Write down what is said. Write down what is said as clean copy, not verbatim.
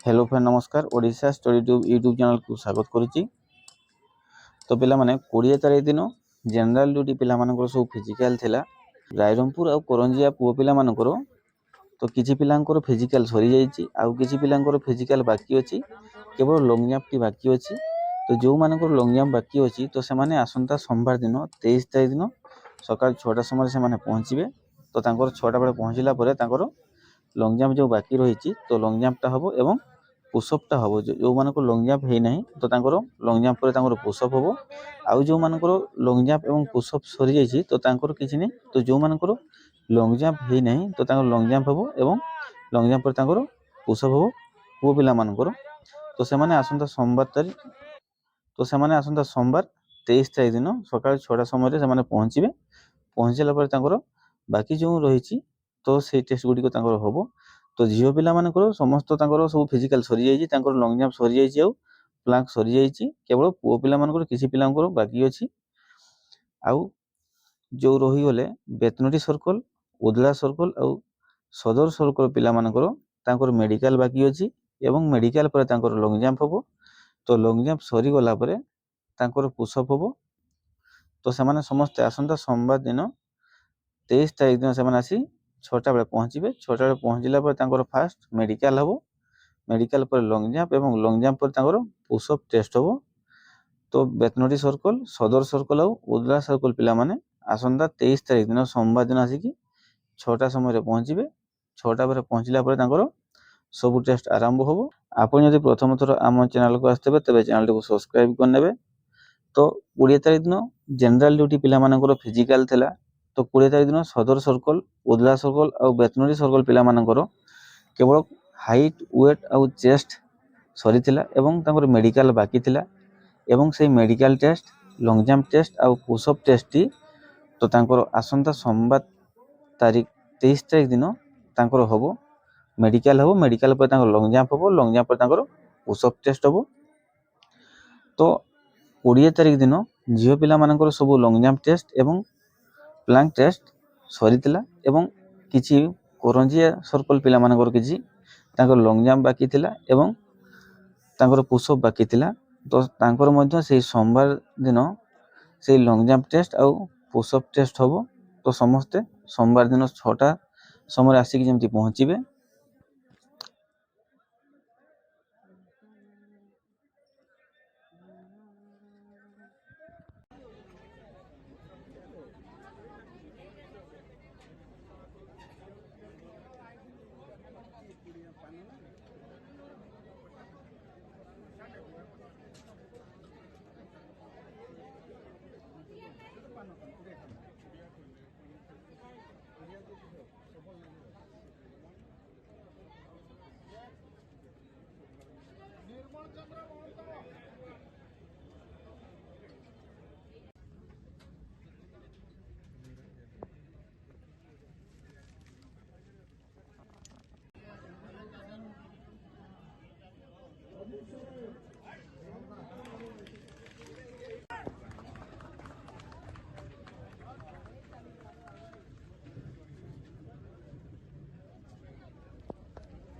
Hello friend नमस्कार Odisha story tube YouTube channel को स्वागत करुच्ची। तो पिला माने 20 तारीख दिन जनरल ड्यूटी पिला मानकर सब फिजिकल थिला रायरंगपुर और करंजिया पुओ पिला मानकर। तो किछि पिलांकर फिजिकल सरी जाइछि आउ किछि पिलांकर फिजिकल बाकी अछि, केवल लॉन्ग जंप टी बाकी अछि। तो जो मानकर लॉन्ग जंप बाकी अछि तो से माने आसंता सोमवार दिन 23 तारीख दिन सकाळ 6टा समय से माने पहुंचीबे। तो तांकर 6टा बेले पहुंचिला परे तांकर लॉन्ग जंप जो बाकी रही तो लॉन्ग जंप टा हबो एवं पुशअप टा हबो। जो मानको लॉन्ग जंप हे नाही तो तांकर लॉन्ग जंप पर तांकर पुशअप हबो। आउ जो मानकर लॉन्ग जंप एवं पुशअप सरी जाइछि तो तांकर किछि नै, तो जो मानकर लॉन्ग जंप हे नाही तो तांकर लॉन्ग जंप हबो एवं लॉन्ग जंप पर तांकर पुशअप हबो वो पिला मानकर। तो से माने आसंता सोमवार तारीख तो से माने आसंता सोमवार 23 तारीख दिन सकाळ 6टा समय रे से माने पहुंचीबे। पहुंचला पर तांकर बाकी जो रहिछि तो से टेस्ट गुडी को तांकर हबो। तो झियो पिला मानकर समस्त तांकर सब फिजिकल सरी जाइछि, तांकर लॉन्ग जंप सरी जाइछि आउ प्लांक सरी जाइछि। केवल पुओ पिला मानकर किछि पिलांकर बाकी अछि। आउ जो रही गले बेतनटी सर्कल, उदला सर्कल आउ सदर सर्कल पिला मानकर तांकर मेडिकल बाकी अछि एवं मेडिकल पर तांकर लॉन्ग जंप हबो। तो लॉन्ग जंप सरी गला परे तांकर पुशअप हबो। तो से माने समस्त आसंता सोमवार दिन 23 तारीख दिन से माने आसी 6टा बेले पहुंचीबे। 6टा बेले पहुंचिला पर तांकर फास्ट मेडिकल हबो, मेडिकल पर लॉन्ग जंप एवं लॉन्ग जंप पर तांकर पुशअप टेस्ट हबो। तो बेतनटी सर्कल, सदर सर्कल आउ उदला सर्कल पिला माने आसंता 23 तारीख दिन सोमवार दिन आसी कि 6टा समय रे पहुंचीबे। 6टा बेले पहुंचिला पर तांकर सब टेस्ट आरंभ हबो। आपण यदि प्रथम थर आम चैनल को आस्तेबे तबे चैनल को सब्सक्राइब कर नेबे। तो 20 तारीख दिन जनरल ड्यूटी पिला मानकर फिजिकल थिला। तो 20 तारीख दिन सदर सर्कल, उदला सर्कल आउ बेतनटी सर्कल पिला मानकर केवल हाइट वेट आउ चेस्ट सरी थिला एवं तांकर मेडिकल बाकी थिला एवं से medical test, long jump test आउ पुशअप टेस्ट टी तो तांकर आसंता सोमवार तारीख 23 तारीख दिन तांकर हबो। मेडिकल हबो, मेडिकल पर तांकर लॉन्ग जंप हबो, लॉन्ग जंप पर तांकर पुशअप टेस्ट हबो। तो 20 तारीख दिन झियो पिला मानकर सब लॉन्ग जंप टेस्ट एवं प्लांक टेस्ट सरी थिला एवं किछि करंजिया सर्कल पिला मानकर किछि तांकर लॉन्ग जंप बाकी थिला एवं तांकर पुशअप बाकी थिला। तो तांकर मध्य से सोमवार दिन से लॉन्ग जंप टेस्ट आउ पुशअप टेस्ट हबो। तो समस्त सोमवार दिन 6टा समय आसी कि जेमति पहुंचीबे।